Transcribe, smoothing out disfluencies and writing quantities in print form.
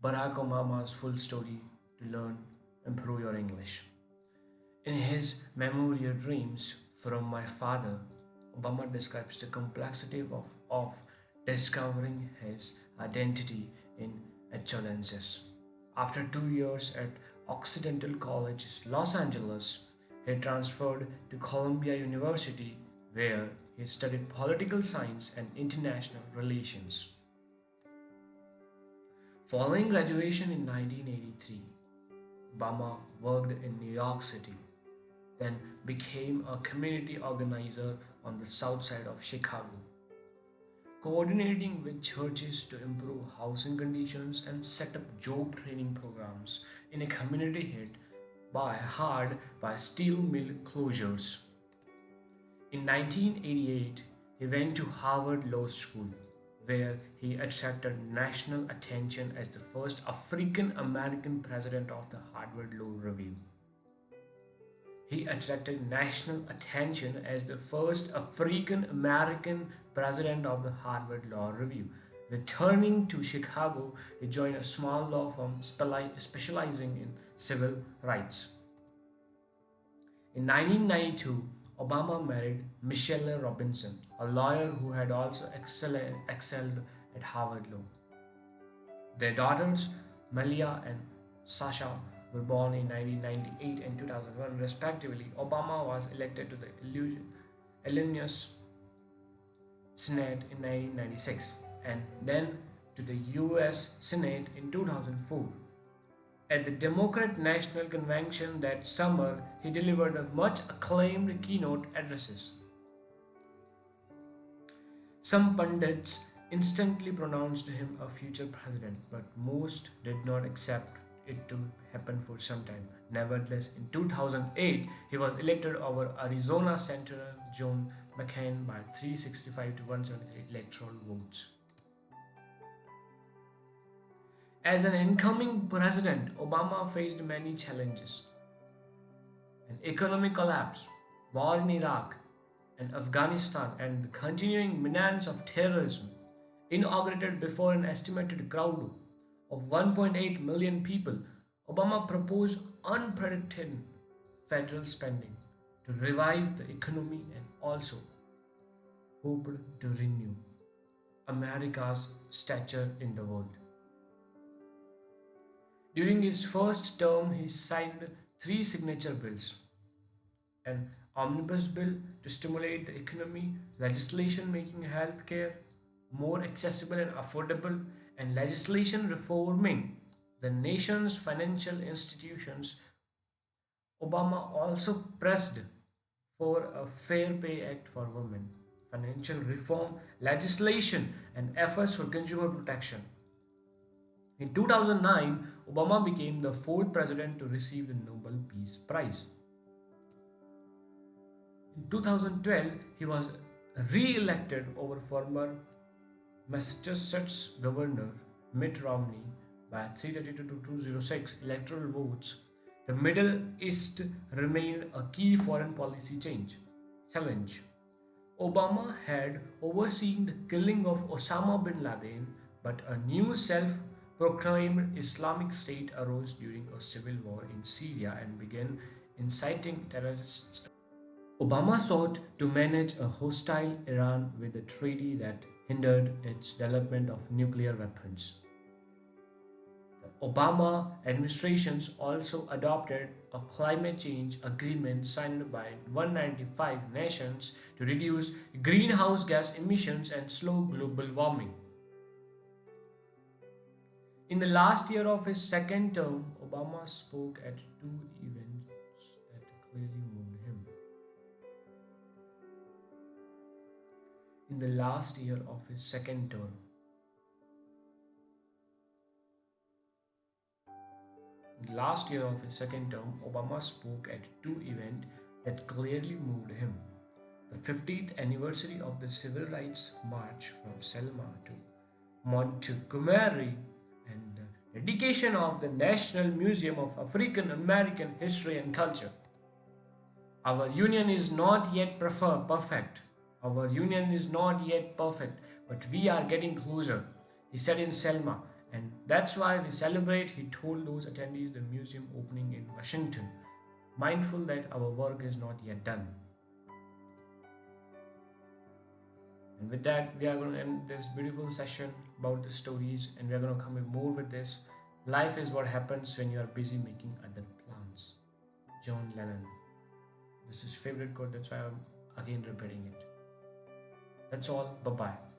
Barack Obama's full story to learn, improve your English. In his memoir Dreams from My Father, Obama describes the complexity of discovering his identity in adolescence. After 2 years at Occidental College, Los Angeles, he transferred to Columbia University, where he studied political science and international relations. Following graduation in 1983, Obama worked in New York City, then became a community organizer on the south side of Chicago, coordinating with churches to improve housing conditions and set up job training programs in a community hit hard by steel mill closures. In 1988, he went to Harvard Law School, where he attracted national attention as the first African American president of the Harvard Law Review. He attracted national attention as the first African American president of the Harvard Law Review. Returning to Chicago, he joined a small law firm specializing in civil rights. In 1992, Obama married Michelle Robinson, a lawyer who had also excelled at Harvard Law. Their daughters, Malia and Sasha, were born in 1998 and 2001 respectively. Obama was elected to the Illinois Senate in 1996 and then to the US Senate in 2004. At the Democrat National Convention that summer, he delivered a much acclaimed keynote addresses. Some pundits instantly pronounced him a future president, but most did not accept it to happen for some time. Nevertheless, in 2008, he was elected over Arizona Senator John McCain by 365 to 173 electoral votes. As an incoming president, Obama faced many challenges: an economic collapse, war in Iraq and Afghanistan, and the continuing menace of terrorism. Inaugurated before an estimated crowd of 1.8 million people, Obama proposed unprecedented federal spending to revive the economy and also hoped to renew America's stature in the world. During his first term, he signed three signature bills: an omnibus bill to stimulate the economy, legislation making healthcare more accessible and affordable, and legislation reforming the nation's financial institutions. Obama also pressed for a Fair Pay Act for women, financial reform legislation, and efforts for consumer protection. In 2009, Obama became the fourth president to receive the Nobel Peace Prize. In 2012, he was re-elected over former Massachusetts Governor Mitt Romney by 332 to 206 electoral votes. The Middle East remained a key foreign policy challenge. Obama had overseen the killing of Osama bin Laden, but a new self-proclaimed Islamic State arose during a civil war in Syria and began inciting terrorists. Obama sought to manage a hostile Iran with a treaty that hindered its development of nuclear weapons. The Obama administrations also adopted a climate change agreement signed by 195 nations to reduce greenhouse gas emissions and slow global warming. In the last year of his second term, Obama spoke at two events that clearly moved him. In the last year of his second term, Obama spoke at two events that clearly moved him: the 50th anniversary of the Civil Rights March from Selma to Montgomery and the dedication of the National Museum of African American History and Culture. Our union is not yet perfect. Our union is not yet perfect, but we are getting closer, he said in Selma, And that's why we celebrate, he told those attendees, the museum opening in Washington, mindful that our work is not yet done. And with that, we are going to end this beautiful session about the stories, and we are going to come with more with this. Life is what happens when you are busy making other plans. John Lennon. This is favorite quote, that's why I'm again repeating it. That's all. Bye bye.